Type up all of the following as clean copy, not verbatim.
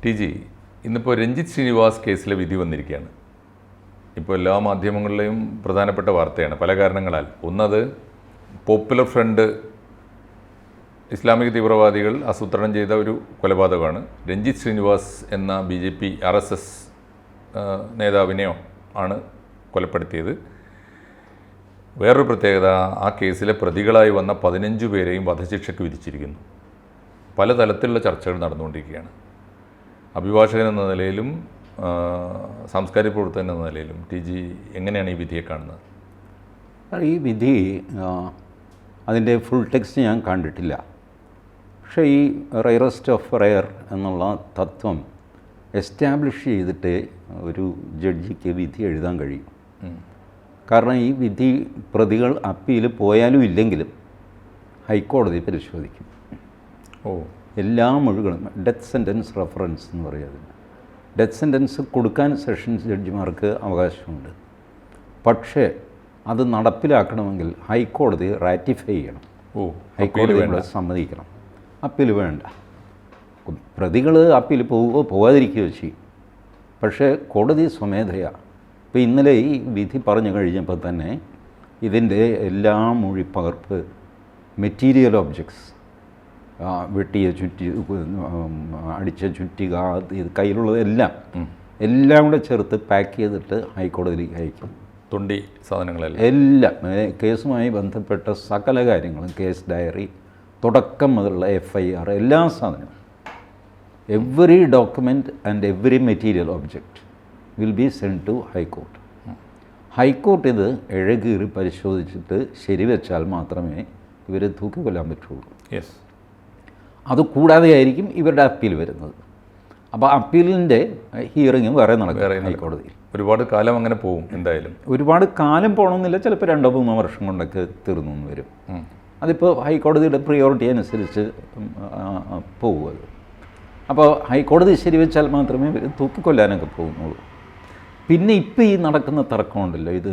T G, ഇന്നിപ്പോൾ രഞ്ജിത്ത് ശ്രീനിവാസ് കേസിലെ വിധി വന്നിരിക്കുകയാണ്. ഇപ്പോൾ എല്ലാ മാധ്യമങ്ങളിലെയും പ്രധാനപ്പെട്ട വാർത്തയാണ് പല കാരണങ്ങളാൽ. ഒന്നത്, പോപ്പുലർ ഫ്രണ്ട് ഇസ്ലാമിക തീവ്രവാദികൾ ആസൂത്രണം ചെയ്ത ഒരു കൊലപാതകമാണ്. രഞ്ജിത്ത് ശ്രീനിവാസ് എന്ന BJP RSS നേതാവിനെയോ ആണ് കൊലപ്പെടുത്തിയത്. വേറൊരു പ്രത്യേകത, ആ കേസിലെ പ്രതികളായി വന്ന 15 പേരെയും വധശിക്ഷയ്ക്ക് വിധിച്ചിരിക്കുന്നു. പല തലത്തിലുള്ള ചർച്ചകൾ നടന്നുകൊണ്ടിരിക്കുകയാണ്. അഭിഭാഷകൻ എന്ന നിലയിലും സാംസ്കാരിക പ്രവർത്തകൻ എന്ന നിലയിലും ടി ജി എങ്ങനെയാണ് ഈ വിധിയെ കാണുന്നത്? ഈ വിധി അതിൻ്റെ ഫുൾ ടെക്സ്റ്റ് ഞാൻ കണ്ടിട്ടില്ല. പക്ഷേ ഈ റയറസ്റ്റ് ഓഫ് റയർ എന്നുള്ള തത്വം എസ്റ്റാബ്ലിഷ് ചെയ്തിട്ട് ഒരു ജഡ്ജിക്ക് വിധി എഴുതാൻ കഴിയും. കാരണം ഈ വിധി പ്രതികൾ അപ്പീൽ പോയാലും ഇല്ലെങ്കിലും ഹൈക്കോടതി പരിശോധിക്കും. എല്ലാ മൊഴികളും ഡെത്ത് സെൻറ്റൻസ് റെഫറൻസ് എന്ന് പറയുന്നത്. ഡെത്ത് സെൻറ്റൻസ് കൊടുക്കാൻ സെഷൻസ് ജഡ്ജിമാർക്ക് അവകാശമുണ്ട്. പക്ഷേ അത് നടപ്പിലാക്കണമെങ്കിൽ ഹൈക്കോടതി റാറ്റിഫൈ ചെയ്യണം. ഹൈക്കോടതി സമ്മതിക്കണം. അപ്പീൽ വേണ്ട. പ്രതികൾ അപ്പീൽ പോകാതിരിക്കുകയോ ചെയ്യും. പക്ഷേ കോടതി സ്വമേധയാ ഇപ്പോൾ ഇന്നലെ ഈ വിധി പറഞ്ഞു കഴിഞ്ഞപ്പോൾ തന്നെ ഇതിൻ്റെ എല്ലാ മൊഴിപ്പകർപ്പ്, മെറ്റീരിയൽ ഒബ്ജക്ട്സ്, വെട്ടിയ ചുറ്റി, അടിച്ച ചുറ്റിക, ഇത് കയ്യിലുള്ളതെല്ലാം കൂടെ ചേർത്ത് പാക്ക് ചെയ്തിട്ട് ഹൈക്കോടതിയിലേക്ക് അയക്കും. തൊണ്ടി സാധനങ്ങളെല്ലാം എല്ലാം കേസുമായി ബന്ധപ്പെട്ട സകല കാര്യങ്ങളും, കേസ് ഡയറി തുടക്കം മുതലുള്ള FIR എല്ലാ സാധനവും, every document and every material object will be send to high court. High court ഇത് ഇഴകീറി പരിശോധിച്ചിട്ട് ശരിവെച്ചാൽ മാത്രമേ ഇവരെ തൂക്കിക്കൊല്ലാൻ പറ്റുള്ളൂ. അതുകൂടാതെ ആയിരിക്കും ഇവരുടെ അപ്പീൽ വരുന്നത്. അപ്പോൾ അപ്പീലിൻ്റെ ഹിയറിങ്ങും വേറെ നടക്കും ഹൈക്കോടതിയിൽ. ഒരുപാട് കാലം അങ്ങനെ പോകും. എന്തായാലും ഒരുപാട് കാലം പോകണമെന്നില്ല, ചിലപ്പോൾ 2-3 വർഷം കൊണ്ടൊക്കെ തീർന്നു വരും. അതിപ്പോൾ ഹൈക്കോടതിയുടെ പ്രിയോറിറ്റി അനുസരിച്ച് പോകും അത്. അപ്പോൾ ഹൈക്കോടതി ശരിവെച്ചാൽ മാത്രമേ ഇവർ തൂക്കിക്കൊല്ലാനൊക്കെ പോകുന്നുള്ളൂ. പിന്നെ ഇപ്പോൾ ഈ നടക്കുന്ന തർക്കമുണ്ടല്ലോ, ഇത്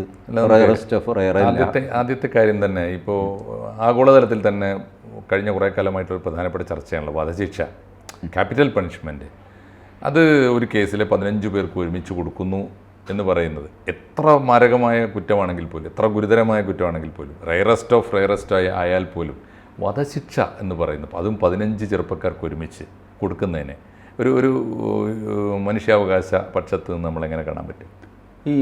റയറസ്റ്റ് ഓഫ് റയർ. ആദ്യത്തെ കാര്യം തന്നെ ഇപ്പോൾ ആഗോളതലത്തിൽ തന്നെ കഴിഞ്ഞ കുറേ കാലമായിട്ടൊരു പ്രധാനപ്പെട്ട ചർച്ചയാണല്ലോ വധശിക്ഷ, ക്യാപിറ്റൽ പണിഷ്മെൻറ്റ്. അത് ഒരു കേസിലെ 15 പേർക്ക് ഒരുമിച്ച് കൊടുക്കുന്നു എന്ന് പറയുന്നത് എത്ര മാരകമായ കുറ്റമാണെങ്കിൽ പോലും, എത്ര ഗുരുതരമായ കുറ്റമാണെങ്കിൽ പോലും, റയറസ്റ്റ് ഓഫ് റയറസ്റ്റ് ആയാൽ പോലും വധശിക്ഷ എന്ന് പറയുന്നത്, അതും 15 ചെറുപ്പക്കാർക്ക് ഒരുമിച്ച് കൊടുക്കുന്നതിനെ ഒരു മനുഷ്യാവകാശ പക്ഷത്ത് നിന്ന് നമ്മളെങ്ങനെ കാണാൻ പറ്റും? ഈ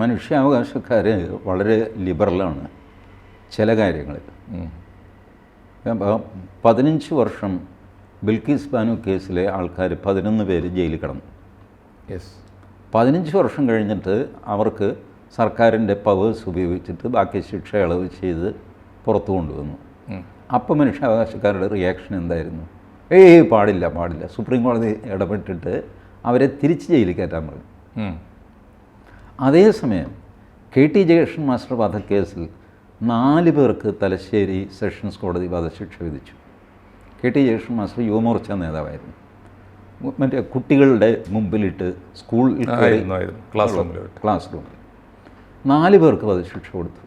മനുഷ്യാവകാശക്കാർ വളരെ ലിബറലാണ് ചില കാര്യങ്ങളിൽ. 15 വർഷം ബിൽക്കിസ് ബാനു കേസിലെ ആൾക്കാർ 11 പേര് ജയിലിൽ കിടന്നു. 15 വർഷം കഴിഞ്ഞിട്ട് അവർക്ക് സർക്കാരിൻ്റെ പവേഴ്സ് ഉപയോഗിച്ചിട്ട് ബാക്കി ശിക്ഷ ഇളവ് ചെയ്ത് പുറത്തു കൊണ്ടുവന്നു. അപ്പോൾ മനുഷ്യാവകാശക്കാരുടെ റിയാക്ഷൻ എന്തായിരുന്നു? പാടില്ല. സുപ്രീം കോടതി ഇടപെട്ടിട്ട് അവരെ തിരിച്ച് ജയിലിൽ കയറ്റാൻ പറഞ്ഞു. അതേസമയം KT ജയകൃഷ്ണൻ മാസ്റ്റർ വധക്കേസിൽ 4 പേർക്ക് തലശ്ശേരി സെഷൻസ് കോടതി വധശിക്ഷ വിധിച്ചു. KT ജയകൃഷ്ണൻ മാസ്റ്റർ യുവമോർച്ച നേതാവായിരുന്നു. മറ്റേ കുട്ടികളുടെ മുമ്പിലിട്ട് സ്കൂളിൽ ക്ലാസ് റൂമിൽ 4 പേർക്ക് വധശിക്ഷ കൊടുത്തു.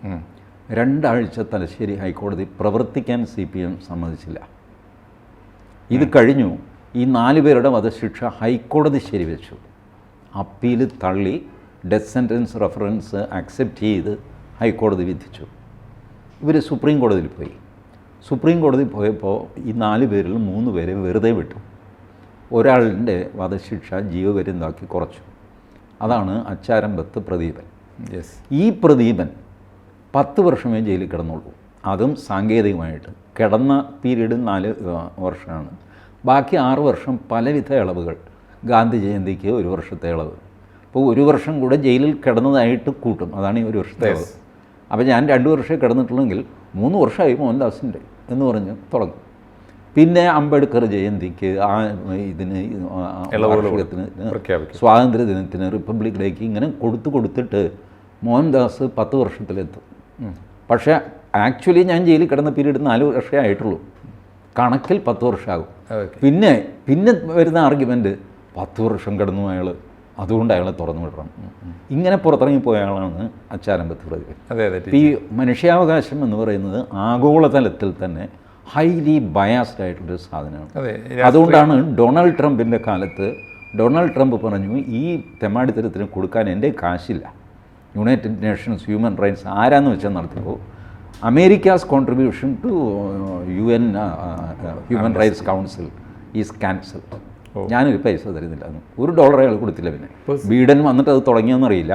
2 ആഴ്ച തലശ്ശേരി ഹൈക്കോടതി പ്രവർത്തിക്കാൻ CPM സമ്മതിച്ചില്ല. ഇത് കഴിഞ്ഞു. ഈ 4 പേരുടെ വധശിക്ഷ ഹൈക്കോടതി ശരിവെച്ചു. അപ്പീൽ തള്ളി ഡെത്ത് സെൻറ്റൻസ് റെഫറൻസ് അക്സെപ്റ്റ് ചെയ്ത് ഹൈക്കോടതി വിധിച്ചു. ഇവർ സുപ്രീം കോടതിയിൽ പോയി. സുപ്രീം കോടതി പോയപ്പോൾ ഈ 4 പേരിൽ 3 പേരെ വെറുതെ വിട്ടു. ഒരാളുടെ വധശിക്ഷ ജീവപര്യന്തമാക്കി കുറച്ചു. അതാണ് അച്ചാരമ്പത്ത് പ്രദീപൻ. ഈ പ്രദീപൻ 10 വർഷമേ ജയിലിൽ കിടന്നുള്ളൂ. അതും സാങ്കേതികമായിട്ട് കിടന്ന പീരീഡ് 4 വർഷമാണ്. ബാക്കി 6 വർഷം പലവിധ ഇളവുകൾ. ഗാന്ധി ജയന്തിക്ക് 1 വർഷത്തെ ഇളവ്. അപ്പോൾ 1 വർഷം കൂടെ ജയിലിൽ കിടന്നതായിട്ട് കൂട്ടും. അതാണ് ഈ 1 വർഷത്തെ ഇളവ്. അപ്പോൾ ഞാൻ 2 വർഷമേ കിടന്നിട്ടുള്ളെങ്കിൽ 3 വർഷമായി മോഹൻദാസിൻ്റെ എന്ന് പറഞ്ഞ് തുടങ്ങും. പിന്നെ അംബേദ്കർ ജയന്തിക്ക്, ഇതിന് വാർഷികത്തിന്, സ്വാതന്ത്ര്യദിനത്തിന്, റിപ്പബ്ലിക് ഡേക്ക് ഇങ്ങനെ കൊടുത്തിട്ട് മോഹൻദാസ് 10 വർഷത്തിലെത്തും. പക്ഷേ ആക്ച്വലി ഞാൻ ജയിലിൽ കിടന്ന പീരീഡ് 4 വർഷമേ ആയിട്ടുള്ളൂ. കണക്കിൽ 10 വർഷമാകും. പിന്നെ വരുന്ന ആർഗ്യുമെൻറ്റ് 10 വർഷം കിടന്നു അയാൾ, അതുകൊണ്ട് അയാളെ തുറന്നു വിടണം. ഇങ്ങനെ പുറത്തിറങ്ങിപ്പോയ ആളാണ് അച്ചാരമ്പത്ത് പ്രദീപൻ. ഈ മനുഷ്യാവകാശം എന്ന് പറയുന്നത് ആഗോളതലത്തിൽ തന്നെ ഹൈലി ബയാസ്ഡ് ആയിട്ടുള്ളൊരു സാധനമാണ്. അതെ, അതുകൊണ്ടാണ് ഡൊണാൾഡ് ട്രംപിൻ്റെ കാലത്ത് ഡൊണാൾഡ് ട്രംപ് പറഞ്ഞു ഈ തെമ്മാടിത്തരത്തിന് കൊടുക്കാൻ എൻ്റെ കാശില്ല, യുണൈറ്റഡ് നേഷൻസ് ഹ്യൂമൻ റൈറ്റ്സ് ആരാന്ന് വെച്ചാൽ നടത്തിക്കോ, America's contribution to UN human rights council is cancelled. ഞാനൊരു പൈസ തരുന്നില്ല, $1 അയാൾ കൊടുത്തില്ല. പിന്നെ ബീഡൻ വന്നിട്ട് അത് തുടങ്ങിയെന്നറിയില്ല.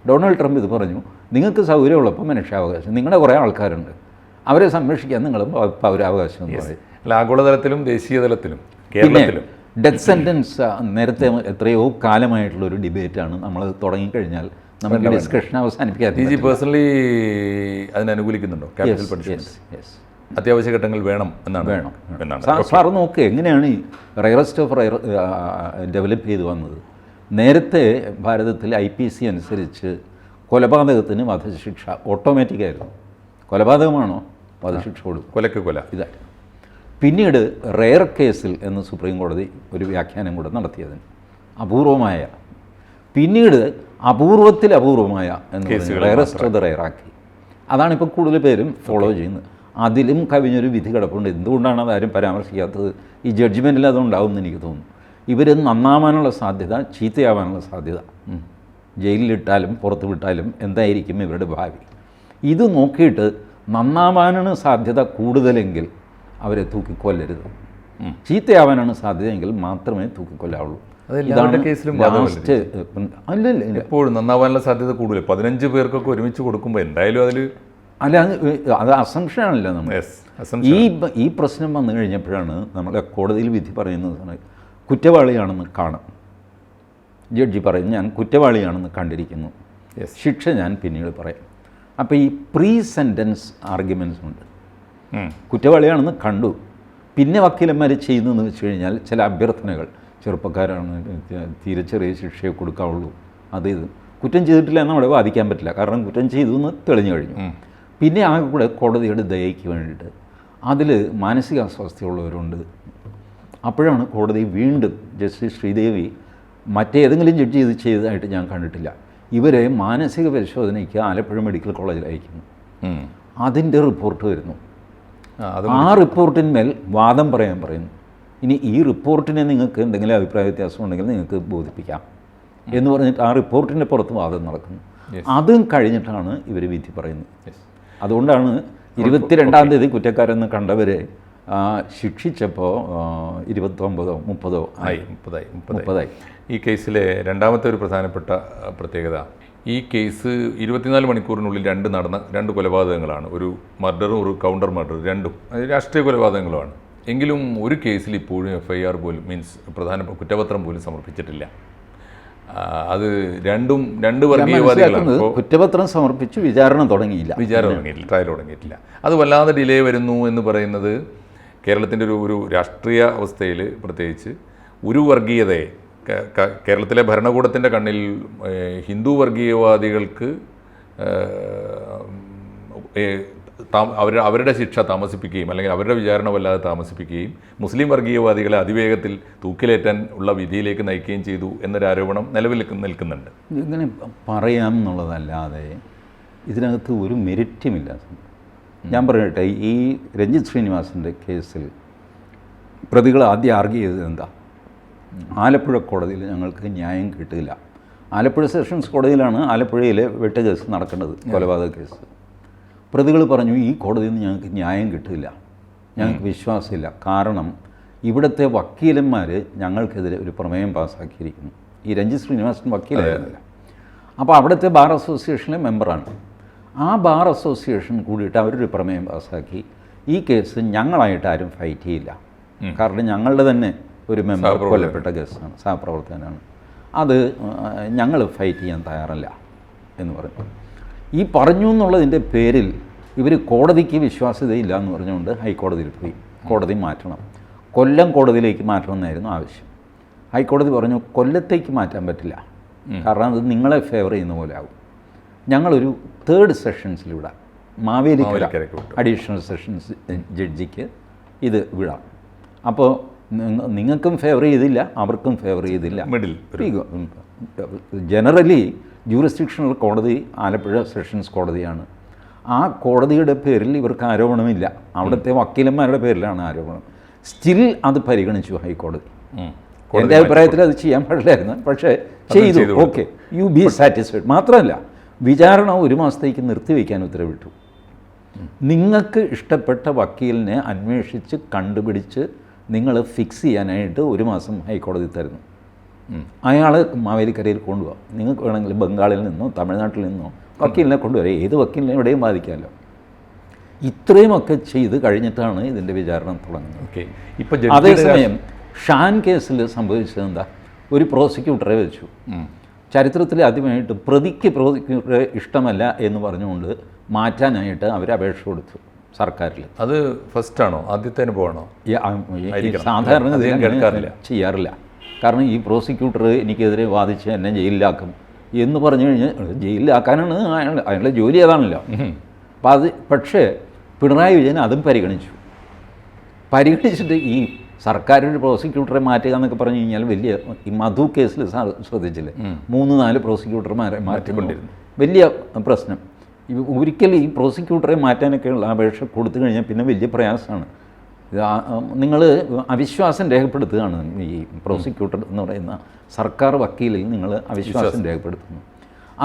ഡൊണാൾഡ് ട്രംപ് ഇത് പറഞ്ഞു, നിങ്ങൾക്ക് സൗകര്യമുള്ളപ്പോൾ മനുഷ്യാവകാശം, നിങ്ങളുടെ കുറേ ആൾക്കാരുണ്ട്, അവരെ സംരക്ഷിക്കാൻ നിങ്ങൾ പൗരാവകാശം എന്ന് പറയും. അല്ല, ആഗോളതലത്തിലും ദേശീയ തലത്തിലും കേരളത്തിലും ഡെത്ത് സെൻറ്റൻസ് നേരത്തെ എത്രയോ കാലമായിട്ടുള്ളൊരു ഡിബേറ്റാണ്. നമ്മൾ തുടങ്ങിക്കഴിഞ്ഞാൽ നമുക്ക് ഡിസ്കഷൻ അവസാനിപ്പിക്കാൻ. DG പേഴ്സണലി അതിനനുകൂലിക്കുന്നുണ്ടോ? ക്യാപിറ്റൽ പണിഷ്മെന്റ് അത്യാവശ്യ ഘട്ടങ്ങൾ വേണം എന്നാണ്. സാർ നോക്ക് എങ്ങനെയാണ് ഈ റയറസ്റ്റ് ഓഫ് റയർ ഡെവലപ്പ് ചെയ്ത് വന്നത്. നേരത്തെ ഭാരതത്തിൽ IPC അനുസരിച്ച് കൊലപാതകത്തിന് വധശിക്ഷ ഓട്ടോമാറ്റിക്കായിരുന്നു. കൊലപാതകമാണോ വധശിക്ഷ കൊടുക്കും, കൊലക്ക് കൊല. ഇതായി പിന്നീട് റെയർ കേസിൽ എന്ന് സുപ്രീം കോടതി ഒരു വ്യാഖ്യാനം കൂടെ നടത്തിയതിന് അപൂർവമായ, പിന്നീട് അപൂർവത്തിൽ അപൂർവമായ എന്ന് റെയറസ്റ്റ് ഓഫ് ദ റെയറാക്കി. അതാണിപ്പോൾ കൂടുതൽ പേരും ഫോളോ ചെയ്യുന്നത്. അതിലും കവിഞ്ഞൊരു വിധി കിടപ്പുണ്ട്. എന്തുകൊണ്ടാണ് അതാരും പരാമർശിക്കാത്തത്? ഈ ജഡ്ജ്മെൻറ്റിൽ അതുണ്ടാവും എന്ന് എനിക്ക് തോന്നുന്നു. ഇവർ നന്നാവാനുള്ള സാധ്യത, ചീത്തയാവാനുള്ള സാധ്യത, ജയിലിലിട്ടാലും പുറത്ത് വിട്ടാലും എന്തായിരിക്കും ഇവരുടെ ഭാവി, ഇത് നോക്കിയിട്ട് നന്നാവാനാണ് സാധ്യത കൂടുതലെങ്കിൽ അവരെ തൂക്കിക്കൊല്ലരുത്, ചീത്തയാവാനാണ് സാധ്യതയെങ്കിൽ മാത്രമേ തൂക്കിക്കൊല്ലാവുള്ളൂ. ലാസ്റ്റ് അല്ലല്ല, എപ്പോഴും നന്നാവാനുള്ള സാധ്യത കൂടുതൽ 15 പേർക്കൊക്കെ ഒരുമിച്ച് കൊടുക്കുമ്പോൾ എന്തായാലും അതിൽ അല്ല, അത് അസംഷനാണല്ലോ നമ്മൾ. ഈ പ്രശ്നം വന്നു കഴിഞ്ഞപ്പോഴാണ് നമ്മളെ കോടതിയിൽ വിധി പറയുന്നത് കുറ്റവാളിയാണെന്ന് കാണാം. ജഡ്ജി പറയും ഞാൻ കുറ്റവാളിയാണെന്ന് കണ്ടിരിക്കുന്നു, ശിക്ഷ ഞാൻ പിന്നീട് പറയാം. അപ്പോൾ ഈ പ്രീ സെൻറ്റൻസ് ആർഗ്യുമെൻറ്റ്സ് ഉണ്ട്. കുറ്റവാളിയാണെന്ന് കണ്ടു, പിന്നെ വക്കീലന്മാർ ചെയ്യുന്നതെന്ന് വെച്ച് കഴിഞ്ഞാൽ ചില അഭ്യർത്ഥനകൾ, ചെറുപ്പക്കാരാണ്, തീരെ ചെറിയ ശിക്ഷയെ കൊടുക്കാവുള്ളൂ, അത് ഇത് കുറ്റം ചെയ്തിട്ടില്ല എന്ന് അവിടെ വാദിക്കാൻ പറ്റില്ല, കാരണം കുറ്റം ചെയ്തു എന്ന് തെളിഞ്ഞു കഴിഞ്ഞു. പിന്നെ ആ കൂടെ കോടതിയുടെ ദയയ്ക്ക് വേണ്ടിയിട്ട് അതിൽ മാനസികാസ്വാസ്ഥ്യമുള്ളവരുണ്ട്. അപ്പോഴാണ് കോടതി വീണ്ടും ജസ്റ്റിസ് ശ്രീദേവി മറ്റേതെങ്കിലും ജഡ്ജി ഇത് ചെയ്തതായിട്ട് ഞാൻ കണ്ടിട്ടില്ല, ഇവരെ മാനസിക പരിശോധനയ്ക്ക് ആലപ്പുഴ മെഡിക്കൽ കോളേജിൽ അയക്കുന്നു. അതിൻ്റെ റിപ്പോർട്ട് വരുന്നു. ആ റിപ്പോർട്ടിന്മേൽ വാദം പറയാൻ പറയുന്നു. ഇനി ഈ റിപ്പോർട്ടിനെ നിങ്ങൾക്ക് എന്തെങ്കിലും അഭിപ്രായ വ്യത്യാസം ഉണ്ടെങ്കിൽ നിങ്ങൾക്ക് ബോധിപ്പിക്കാം എന്ന് പറഞ്ഞിട്ട് ആ റിപ്പോർട്ടിൻ്റെ പുറത്ത് വാദം നടക്കുന്നു. അതും കഴിഞ്ഞിട്ടാണ് ഇവർ വിധി പറയുന്നത്. അതുകൊണ്ടാണ് 22-ാം തീയതി കുറ്റക്കാരെന്ന് കണ്ടവരെ ശിക്ഷിച്ചപ്പോൾ 29-ഓ 30-ഓ ആയി. ഈ കേസിലെ രണ്ടാമത്തെ ഒരു പ്രധാനപ്പെട്ട പ്രത്യേകത, ഈ കേസ് 24 മണിക്കൂറിനുള്ളിൽ രണ്ട് കൊലപാതകങ്ങളാണ്. ഒരു മർഡറും ഒരു കൗണ്ടർ മർഡറും, രണ്ടും രാഷ്ട്രീയ കൊലപാതകങ്ങളാണ്. എങ്കിലും ഒരു കേസിൽ ഇപ്പോഴും FIR പോലും, മീൻസ് പ്രധാനപ്പെട്ട കുറ്റപത്രം പോലും സമർപ്പിച്ചിട്ടില്ല. അത് രണ്ട് വർഗീയവാദികളാണ്. കുറ്റപത്രം സമർപ്പിച്ചു, വിചാരണ തുടങ്ങിയില്ല, ട്രയൽ തുടങ്ങിയിട്ടില്ല. അത് വല്ലാതെ ഡിലേ വരുന്നു എന്ന് പറയുന്നത് കേരളത്തിൻ്റെ ഒരു രാഷ്ട്രീയ അവസ്ഥയിൽ, പ്രത്യേകിച്ച് ഒരു വർഗീയതയെ, കേരളത്തിലെ ഭരണകൂടത്തിൻ്റെ കണ്ണിൽ ഹിന്ദു വർഗീയവാദികൾക്ക് അവരുടെ ശിക്ഷ താമസിപ്പിക്കുകയും അല്ലെങ്കിൽ അവരുടെ വിചാരണ വല്ലാതെ താമസിപ്പിക്കുകയും മുസ്ലിം വർഗീയവാദികളെ അതിവേഗത്തിൽ തൂക്കിലേറ്റാൻ ഉള്ള വിധിയിലേക്ക് നയിക്കുകയും ചെയ്തു എന്നൊരു ആരോപണം നിലവിൽ നിൽക്കുന്നുണ്ട്. ഇങ്ങനെ പറയാം എന്നുള്ളതല്ലാതെ ഇതിനകത്ത് ഒരു മെരിറ്റുമില്ല. ഞാൻ പറയട്ടെ, ഈ രഞ്ജിത്ത് ശ്രീനിവാസിൻ്റെ കേസിൽ പ്രതികൾ ആദ്യം ആർഗ്യൂ ചെയ്തത് എന്താ? ആലപ്പുഴ കോടതിയിൽ ഞങ്ങൾക്ക് ന്യായം കിട്ടില്ല. ആലപ്പുഴ സെഷൻസ് കോടതിയിലാണ് ആലപ്പുഴയിലെ വെട്ട് കേസ് നടക്കേണ്ടത്, കൊലപാതക കേസ്. പ്രതികൾ പറഞ്ഞു ഈ കോടതിയിൽ നിന്ന് ഞങ്ങൾക്ക് ന്യായം കിട്ടില്ല, ഞങ്ങൾക്ക് വിശ്വാസമില്ല, കാരണം ഇവിടുത്തെ വക്കീലന്മാർ ഞങ്ങൾക്കെതിരെ ഒരു പ്രമേയം പാസ്സാക്കിയിരിക്കുന്നു. ഈ രഞ്ജിത്ത് ശ്രീനിവാസൻ വക്കീലായിരുന്നില്ല, അപ്പോൾ അവിടുത്തെ ബാർ അസോസിയേഷനിലെ മെമ്പറാണ്. ആ ബാർ അസോസിയേഷൻ കൂടിയിട്ട് അവരൊരു പ്രമേയം പാസ്സാക്കി, ഈ കേസ് ഞങ്ങളായിട്ട് ആരും ഫൈറ്റ് ചെയ്യില്ല, കാരണം ഞങ്ങളുടെ തന്നെ ഒരു മെമ്പർ കൊല്ലപ്പെട്ട കേസാണ്, സഹപ്രവർത്തകനാണ്, അത് ഞങ്ങൾ ഫൈറ്റ് ചെയ്യാൻ തയ്യാറല്ല എന്ന് പറഞ്ഞു. ഈ പറഞ്ഞു എന്നുള്ളതിൻ്റെ പേരിൽ ഇവർ കോടതിക്ക് വിശ്വാസ്യതയില്ല എന്ന് പറഞ്ഞുകൊണ്ട് ഹൈക്കോടതിയിൽ പോയി കോടതി മാറ്റണം, കൊല്ലം കോടതിയിലേക്ക് മാറ്റണമെന്നായിരുന്നു ആവശ്യം. ഹൈക്കോടതി പറഞ്ഞു കൊല്ലത്തേക്ക് മാറ്റാൻ പറ്റില്ല, കാരണം അത് നിങ്ങളെ ഫേവർ ചെയ്യുന്ന പോലെ ആകും, ഞങ്ങളൊരു 3rd സെഷൻസിലിവിടാം, മാവേലിക്കര അഡീഷണൽ സെഷൻസ് ജഡ്ജിക്ക് ഇത് വിടാം. അപ്പോൾ നിങ്ങൾക്കും ഫേവർ ചെയ്തില്ല, അവർക്കും ഫേവർ ചെയ്തില്ല. ജനറലി ജൂറിസ്ഡിക്ഷണൽ കോടതി ആലപ്പുഴ സെഷൻസ് കോടതിയാണ്. ആ കോടതിയുടെ പേരിൽ ഇവർക്ക് ആരോപണമില്ല, അവിടുത്തെ വക്കീലന്മാരുടെ പേരിലാണ് ആരോപണം. സ്റ്റിൽ അത് പരിഗണിച്ചു ഹൈക്കോടതി. എൻ്റെ അഭിപ്രായത്തിൽ അത് ചെയ്യാൻ പാടില്ലായിരുന്നു, പക്ഷേ ചെയ്തു. Okay, you be satisfied. മാത്രമല്ല, വിചാരണ 1 മാസത്തേക്ക് നിർത്തിവെക്കാൻ ഉത്തരവിട്ടു. നിങ്ങൾക്ക് ഇഷ്ടപ്പെട്ട വക്കീലിനെ അന്വേഷിച്ച് കണ്ടുപിടിച്ച് നിങ്ങൾ ഫിക്സ് ചെയ്യാനായിട്ട് 1 മാസം ഹൈക്കോടതി തരുന്നു. അയാൾ മാവേലിക്കരയിൽ കൊണ്ടുപോകാം. നിങ്ങൾക്ക് വേണമെങ്കിൽ ബംഗാളിൽ നിന്നോ തമിഴ്നാട്ടിൽ നിന്നോ വക്കീലിനെ കൊണ്ടുവരാം. ഏത് വക്കീലിനെ എവിടെയും ബാധിക്കാമല്ലോ. ഇത്രയുമൊക്കെ ചെയ്ത് കഴിഞ്ഞിട്ടാണ് ഇതിൻ്റെ വിചാരണ തുടങ്ങുന്നത്. അതേസമയം ഷാൻ കേസിൽ സംഭവിച്ചത് എന്താ? ഒരു പ്രോസിക്യൂട്ടറെ വെച്ചു. ചരിത്രത്തിൽ ആദ്യമായിട്ട് പ്രതിക്ക് പ്രോസിക്യൂട്ടറെ ഇഷ്ടമല്ല എന്ന് പറഞ്ഞുകൊണ്ട് മാറ്റാനായിട്ട് അവർ അപേക്ഷ കൊടുത്തു സർക്കാരിൽ. അത് ഫസ്റ്റാണോ, ആദ്യത്തെ അനുഭവമാണോ? സാധാരണ ചെയ്യാറില്ല. കാരണം ഈ പ്രോസിക്യൂട്ടർ എനിക്കെതിരെ വാദിച്ച് എന്നെ ജയിലിലാക്കും എന്ന് പറഞ്ഞു കഴിഞ്ഞാൽ ജയിലിലാക്കാനാണ് അയാളുടെ ജോലി അതാണല്ലോ. പക്ഷേ പിണറായി വിജയൻ അതും പരിഗണിച്ചിട്ട് ഈ സർക്കാരിൻ്റെ പ്രോസിക്യൂട്ടറെ മാറ്റുക എന്നൊക്കെ പറഞ്ഞു കഴിഞ്ഞാൽ വലിയ, ഈ മധു കേസിൽ ശ്രദ്ധിച്ചില്ലേ, 3-4 പ്രോസിക്യൂട്ടർമാരെ മാറ്റിക്കൊണ്ടിരുന്നു. വലിയ പ്രശ്നം. ഒരിക്കലും ഈ പ്രോസിക്യൂട്ടറെ മാറ്റാനൊക്കെയുള്ള അപേക്ഷ കൊടുത്തു കഴിഞ്ഞാൽ പിന്നെ വലിയ പ്രയാസമാണ്. നിങ്ങൾ അവിശ്വാസം രേഖപ്പെടുത്തുകയാണ്. ഈ പ്രോസിക്യൂട്ടർ എന്ന് പറയുന്ന സർക്കാർ വക്കീലിൽ നിങ്ങൾ അവിശ്വാസം രേഖപ്പെടുത്തുന്നു.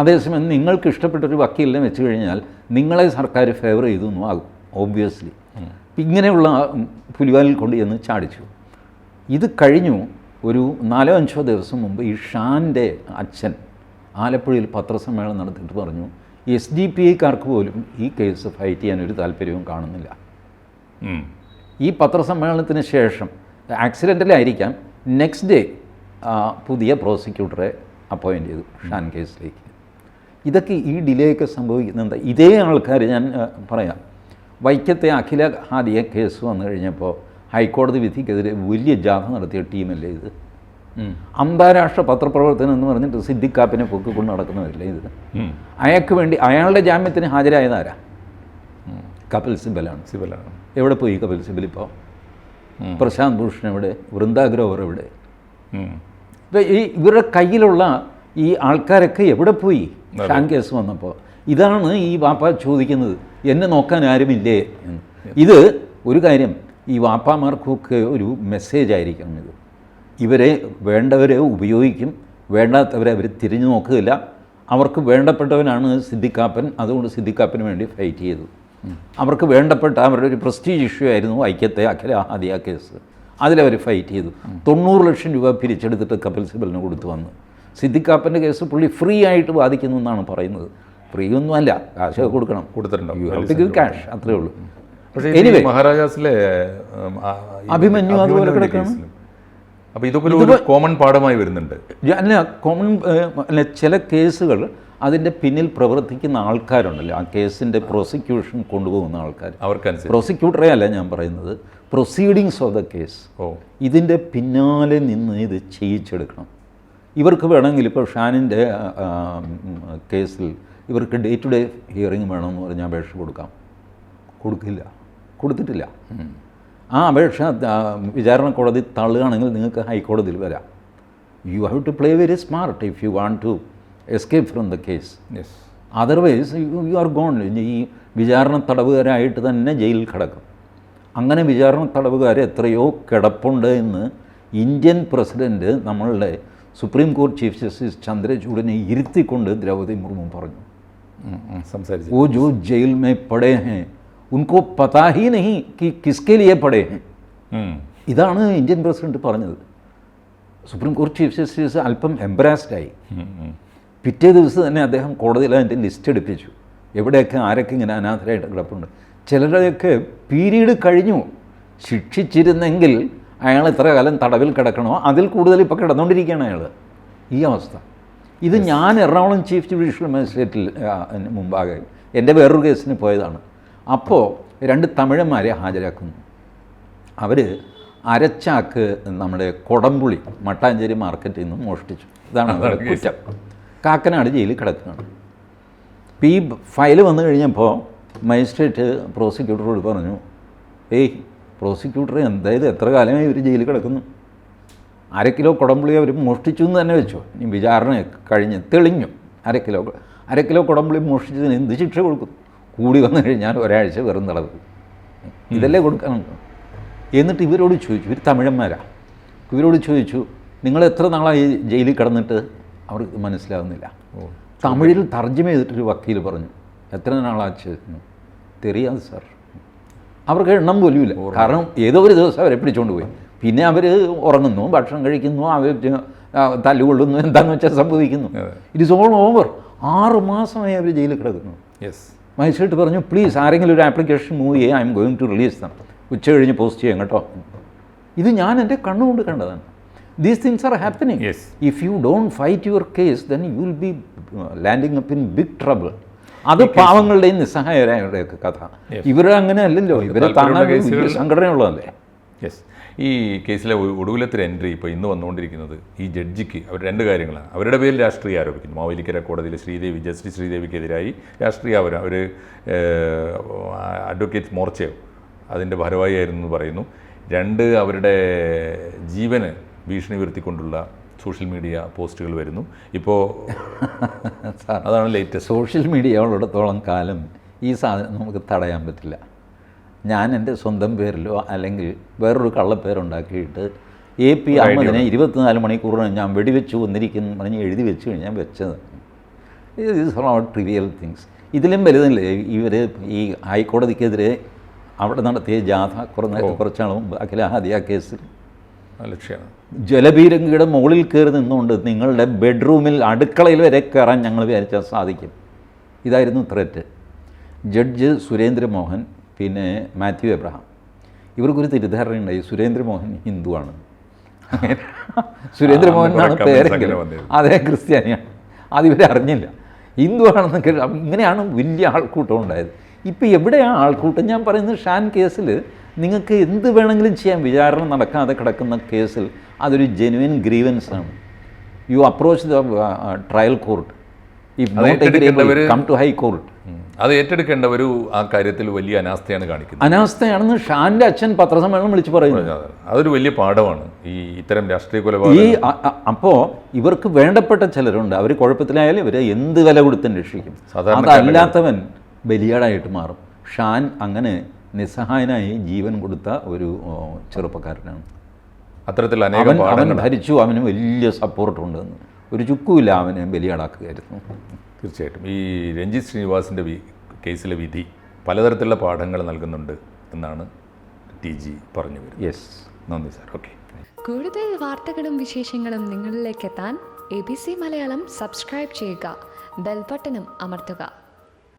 അതേസമയം നിങ്ങൾക്ക് ഇഷ്ടപ്പെട്ടൊരു വക്കീലിനെ വെച്ച് കഴിഞ്ഞാൽ നിങ്ങളെ സർക്കാർ ഫേവർ ചെയ്തു എന്നും ആകും ഓബ്വിയസ്ലി. ഇങ്ങനെയുള്ള പുലിവാലിൽ കൊണ്ട് ചെന്ന് ചാടിച്ചു. ഇത് കഴിഞ്ഞു ഒരു 4-5 ദിവസം മുമ്പ് ഈ ഷാൻ്റെ അച്ഛൻ ആലപ്പുഴയിൽ പത്രസമ്മേളനം നടത്തിയിട്ട് പറഞ്ഞു, SDPIക്കാർക്ക് പോലും ഈ കേസ് ഫൈറ്റ് ചെയ്യാനൊരു താല്പര്യവും കാണുന്നില്ല. ഈ പത്രസമ്മേളനത്തിന് ശേഷം ആക്സിഡൻ്റലായിരിക്കാം നെക്സ്റ്റ് ഡേ പുതിയ പ്രോസിക്യൂട്ടറെ അപ്പോയിൻ്റ് ചെയ്തു ഷാൻ കേസിലേക്ക്. ഇതൊക്കെ ഈ ഡിലേക്ക് സംഭവിക്കുന്നത് എന്താ? ഇതേ ആൾക്കാർ, ഞാൻ പറയാം, വൈക്കത്തെ അഖില ഹാദിയ കേസ് വന്നു കഴിഞ്ഞപ്പോൾ ഹൈക്കോടതി വിധിക്കെതിരെ വലിയ ജാഥ നടത്തിയ ടീമല്ലേ ഇത്. അന്താരാഷ്ട്ര പത്രപ്രവർത്തനം എന്ന് പറഞ്ഞിട്ട് സിദ്ദിഖ് കാപ്പനെ പൊക്കിക്കൊണ്ട് നടക്കുന്നവരല്ലേ ഇത്. അയാൾക്ക് വേണ്ടി അയാളുടെ ജാമ്യത്തിന് ഹാജരായതാരാ? കപിൽ സിബലാണ്. എവിടെ പോയി കപിൽ സിബൽ ഇപ്പോൾ? പ്രശാന്ത് ഭൂഷൺ എവിടെ? വൃന്ദ ഗ്രോവർ എവിടെ? ഈ ഇവരുടെ കയ്യിലുള്ള ഈ ആൾക്കാരൊക്കെ എവിടെ പോയി ഷാൻ കേസ് വന്നപ്പോൾ? ഇതാണ് ഈ വാപ്പ ചോദിക്കുന്നത്, എന്നെ നോക്കാൻ ആരുമില്ലേ എന്ന്. ഇത് ഒരു കാര്യം, ഈ വാപ്പാമാർക്കൊക്കെ ഒരു മെസ്സേജ് ആയിരിക്കും ഇത്. ഇവരെ വേണ്ടവരെ ഉപയോഗിക്കും, വേണ്ടാത്തവരെ അവർ തിരിഞ്ഞു നോക്കുകയില്ല. അവർക്ക് വേണ്ടപ്പെട്ടവനാണ് സിദ്ദിഖ് കാപ്പൻ, അതുകൊണ്ട് സിദ്ദിഖ് കാപ്പന് വേണ്ടി ഫൈറ്റ് ചെയ്തു. അവർക്ക് വേണ്ടപ്പെട്ട അവരുടെ ഒരു പ്രസ്റ്റീജ് ഇഷ്യൂ ആയിരുന്നു വൈക്കത്തെ അഖില ഹാദിയ കേസ്. അതിലവർ ഫൈറ്റ് ചെയ്തു. 90 ലക്ഷം രൂപ പിരിച്ചെടുത്തിട്ട് കപിൽ സിബലിന് കൊടുത്തു വന്നു. സിദ്ദിഖ് കാപ്പൻ്റെ കേസ് പുള്ളി ഫ്രീ ആയിട്ട് വാദിക്കുന്നു എന്നാണ് പറയുന്നത്. ഫ്രീ ഒന്നുമല്ല, കാശ് കൊടുക്കണം. കൊടുത്തിട്ടുണ്ടാവും, ക്യാഷ്, അത്രേ ഉള്ളൂ. പക്ഷേ മഹാരാജാസിലെ അഭിമന്യു അതുപോലെ കിടക്കണം. അപ്പോൾ ഇതൊക്കെ കോമൺ പാഠമായി വരുന്നുണ്ട്. അല്ല, കോമൺ അല്ല, ചില കേസുകൾ അതിൻ്റെ പിന്നിൽ പ്രവർത്തിക്കുന്ന ആൾക്കാരുണ്ടല്ലോ, ആ കേസിൻ്റെ പ്രോസിക്യൂഷൻ കൊണ്ടുപോകുന്ന ആൾക്കാർ, അവർക്കനുസരിച്ച്. പ്രോസിക്യൂട്ടറെ അല്ല ഞാൻ പറയുന്നത്, പ്രൊസീഡിങ്സ് ഓഫ് ദ കേസ്. ഇതിൻ്റെ പിന്നാലെ നിന്ന് ഇത് ചെയ്യിച്ചെടുക്കണം. ഇവർക്ക് വേണമെങ്കിൽ ഇപ്പോൾ ഷാനിൻ്റെ കേസിൽ ഇവർക്ക് ഡേ ടു ഡേ ഹിയറിംഗ് വേണമെന്ന് പറഞ്ഞാൽ അപേക്ഷ കൊടുത്തിട്ടില്ല. ആ അപേക്ഷ വിചാരണ കോടതി തള്ളുകയാണെങ്കിൽ നിങ്ങൾക്ക് ഹൈക്കോടതിയിൽ വരാം. You have to play very smart if you want to escape from the case. Otherwise you are gone. ഈ വിചാരണ തടവുകാരായിട്ട് തന്നെ ജയിലിൽ കിടക്കും. അങ്ങനെ വിചാരണ തടവുകാർ എത്രയോ കിടപ്പുണ്ട് എന്ന് ഇന്ത്യൻ പ്രസിഡൻറ്റ് നമ്മളുടെ സുപ്രീം കോർട്ട് ചീഫ് ജസ്റ്റിസ് ചന്ദ്രചൂഡിനെ ഇരുത്തിക്കൊണ്ട് ദ്രൗപദി മുർമു പറഞ്ഞു, സംസാരിച്ചു, वो जो जेल में पड़े हैं उनको पता ही नहीं कि किसके लिए पड़े हैं. ഇതാണ് ഇന്ത്യൻ പ്രസിഡന്റ് പറഞ്ഞത്. സുപ്രീം കോർട്ട് ചീഫ് ജസ്റ്റിസ് അല്പം എംബറാസ്ഡായി. പിറ്റേ ദിവസം തന്നെ അദ്ദേഹം കോടതിയിൽ അതിൻ്റെ ലിസ്റ്റ് എടുപ്പിച്ചു, എവിടെയൊക്കെ ആരൊക്കെ ഇങ്ങനെ അനാഥരായിട്ട് കിടപ്പുണ്ട്. ചിലരുടെയൊക്കെ പീരീഡ് കഴിഞ്ഞു. ശിക്ഷിച്ചിരുന്നെങ്കിൽ അയാൾ എത്ര കാലം തടവിൽ കിടക്കണോ അതിൽ കൂടുതൽ ഇപ്പോൾ കിടന്നുകൊണ്ടിരിക്കുകയാണ് അയാൾ. ഈ അവസ്ഥ. ഇത് ഞാൻ എറണാകുളം ചീഫ് ജുഡീഷ്യൽ മജിസ്ട്രേറ്റിൽ മുമ്പാകെ എൻ്റെ വേറൊരു കേസിന് പോയതാണ്. അപ്പോൾ 2 തമിഴന്മാരെ ഹാജരാക്കുന്നു. അവർ അരച്ചാക്ക് നമ്മുടെ കൊടംപുളി മട്ടാഞ്ചേരി മാർക്കറ്റിൽ നിന്നും മോഷ്ടിച്ചു. ഇതാണ് അവരുടെ കുറ്റം. കാക്കനാട് ജയിലിൽ കിടക്കുകയാണ്. ഇപ്പോൾ ഈ ഫയൽ വന്നു കഴിഞ്ഞപ്പോൾ മജിസ്ട്രേറ്റ് പ്രോസിക്യൂട്ടറോട് പറഞ്ഞു, പ്രോസിക്യൂട്ടർ എന്തായത് എത്ര കാലമായി ഇവർ ജയിലിൽ കിടക്കുന്നു? 1/2 കിലോ കുടംപുളി അവർ മോഷ്ടിച്ചു എന്ന് തന്നെ വെച്ചോ. ഇനി വിചാരണ കഴിഞ്ഞ് തെളിഞ്ഞു 1/2 കിലോ കുടംപുളി മോഷ്ടിച്ചതിന് എന്ത് ശിക്ഷ കൊടുക്കും? കൂടി വന്നു കഴിഞ്ഞാൽ ഒരാഴ്ച വെറും തടവ്. ഇതല്ലേ കൊടുക്കാനുണ്ട്. എന്നിട്ട് ഇവരോട് ചോദിച്ചു, ഇവർ തമിഴന്മാരാണ്, ഇവരോട് ചോദിച്ചു നിങ്ങൾ എത്ര നാളായി ജയിലിൽ കിടന്നിട്ട്? അവർക്ക് മനസ്സിലാകുന്നില്ല. തമിഴിൽ തർജ്ജമ ചെയ്തിട്ടൊരു വക്കീൽ പറഞ്ഞു എത്ര നാളാച്ച്? തെറിയാതെ സാർ. അവർക്ക് എണ്ണം പോലുമില്ല. കാരണം ഏതോ ഒരു ദിവസം അവരെ പിടിച്ചുകൊണ്ട് പോയി. പിന്നെ അവർ ഉറങ്ങുന്നു, ഭക്ഷണം കഴിക്കുന്നു, അവർ തല്ലുകൊള്ളുന്നു, എന്താണെന്ന് വെച്ചാൽ സംഭവിക്കുന്നു. It is all over. 6 മാസമായി അവർ ജയിലിൽ കിടക്കുന്നു. മജിസ്ട്രേറ്റ് പറഞ്ഞു പ്ലീസ് ആരെങ്കിലും ഒരു ആപ്ലിക്കേഷൻ മൂവ് ചെയ്യുക, I'm going to release them. ഉച്ച കഴിഞ്ഞ് പോസ്റ്റ് ചെയ്യാം കേട്ടോ. ഇത് ഞാൻ എൻ്റെ കണ്ണുകൊണ്ട് കണ്ടതാണ്. These things are happening. If you don't fight your case, then you will be landing up in big trouble. അത് പാവങ്ങളുടെയും നിസ്സഹായരായവരുടെയൊക്കെ കഥ. ഇവർ അങ്ങനെ അല്ലല്ലോ, ഇവരെ താങ്ങാൻ വലിയ സംഘടനയുള്ളതല്ലേ. ഈ കേസിലെ ഒടുവിലത്തെ എൻട്രി ഇപ്പോൾ ഇന്ന് വന്നുകൊണ്ടിരിക്കുന്നത് ഈ ജഡ്ജിക്ക് അവർ 2 കാര്യങ്ങളാണ്. അവരുടെ പേരിൽ രാഷ്ട്രീയം ആരോപിക്കുന്നു. മാവേലിക്കര കോടതിയിൽ ജസ്റ്റിസ് ശ്രീദേവിക്കെതിരായി രാഷ്ട്രീയ അവർ അഡ്വക്കേറ്റ് മോർച്ചയോ അതിൻ്റെ ഭാരവാഹിയായിരുന്നു എന്ന് പറയുന്നു. 2 അവരുടെ ജീവന് ഭീഷണി ഉയർത്തിക്കൊണ്ടുള്ള സോഷ്യൽ മീഡിയ പോസ്റ്റുകൾ വരുന്നു. ഇപ്പോൾ അതാണ് ലേറ്റസ്റ്റ്. സോഷ്യൽ മീഡിയ ഉള്ളിടത്തോളം കാലം ഈ സാധനം നമുക്ക് തടയാൻ പറ്റില്ല. ഞാൻ എൻ്റെ സ്വന്തം പേരിലോ അല്ലെങ്കിൽ വേറൊരു കള്ളപ്പേരുണ്ടാക്കിയിട്ട് AP അഹമ്മദിനെ 24 മണിക്കൂറിന് ഞാൻ വെടിവെച്ച് വന്നിരിക്കുന്നു പറഞ്ഞ് എഴുതി വെച്ച് കഴിഞ്ഞാൽ വെച്ചത്. These are not trivial things. ഇതിലും വലുതല്ലേ ഇവർ ഈ ഹൈക്കോടതിക്കെതിരെ അവിടെ നടത്തിയ ജാഥ കുറച്ചാൾ മുമ്പ് അഖില കേസിൽ ലക്ഷ്യമാണ്. ജലപീരങ്കിയുടെ മുകളിൽ കയറി നിന്നുകൊണ്ട് നിങ്ങളുടെ ബെഡ്റൂമിൽ അടുക്കളയിൽ വരെ കയറാൻ ഞങ്ങൾ വിചാരിച്ചാൽ സാധിക്കും. ഇതായിരുന്നു ത്രെറ്റ്. ജഡ്ജ് സുരേന്ദ്രമോഹൻ പിന്നെ മാത്യു എബ്രഹാം ഇവർക്കൊരു തെറ്റിദ്ധാരണയുണ്ടായി. സുരേന്ദ്രമോഹൻ ഹിന്ദുവാണ്, സുരേന്ദ്രമോഹൻ എന്നാണ് പേരെങ്കിലും അതേ ക്രിസ്ത്യാനിയാണ്. അതിവരെ അറിഞ്ഞില്ല. ഹിന്ദുവാണെന്നൊക്കെ ഇങ്ങനെയാണ് വലിയ ആൾക്കൂട്ടം ഉണ്ടായത്. ഇപ്പോൾ എവിടെയാണ് ആൾക്കൂട്ടം? ഞാൻ പറയുന്നത് ഷാൻ കേസിൽ നിങ്ങൾക്ക് എന്ത് വേണമെങ്കിലും ചെയ്യാം. വിചാരണ നടക്കാതെ കിടക്കുന്ന കേസിൽ അതൊരു ജെനുവിൻ ഗ്രീവൻസ് ആണ്. You approach the trial court, if not aggrievable come to high court. അത് ഏറ്റെടുക്കേണ്ടവർ ആ കാര്യത്തിൽ വലിയ അനാസ്ഥയാണ് കാണിക്കുന്നത്. അനാസ്ഥയാണെന്ന് ഷാൻ്റെ അച്ഛൻ പത്രസമ്മേളനം വിളിച്ച് പറയുന്നത്. അതൊരു വലിയ പാഠമാണ് ഈ ഇത്തരം രാഷ്ട്രീയ കൊലപാതകം. അപ്പോൾ ഇവർക്ക് വേണ്ടപ്പെട്ട ചിലരുണ്ട്, അവർ കുഴപ്പത്തിലായാലും ഇവരെ എന്ത് വില കൊടുത്തും രക്ഷിക്കും. അതല്ലാത്തവൻ ബലിയാടായിട്ട് മാറും. ഷാൻ അങ്ങനെ നിസ്സഹായനായി ജീവൻ കൊടുത്ത ഒരു ചെറുപ്പക്കാരനാണ്. അത്തരത്തിൽ അവൻ ഭരിച്ചു, അവന് വലിയ സപ്പോർട്ടുണ്ടെന്ന് ഒരു ചുക്കുമില്ല, അവനെ ബലിയാടാക്കുകയായിരുന്നു. തീർച്ചയായിട്ടും ഈ രഞ്ജിത്ത് ശ്രീനിവാസിൻ്റെ കേസിലെ വിധി പലതരത്തിലുള്ള പാഠങ്ങൾ നൽകുന്നുണ്ട് എന്നാണ് TG പറഞ്ഞു വരുന്നത്. നന്ദി സാർ. ഓക്കെ. കൂടുതൽ വാർത്തകളും വിശേഷങ്ങളും നിങ്ങളിലേക്ക് എത്താൻ ABC മലയാളം സബ്സ്ക്രൈബ് ചെയ്യുക, ബെൽ ബട്ടണും അമർത്തുക.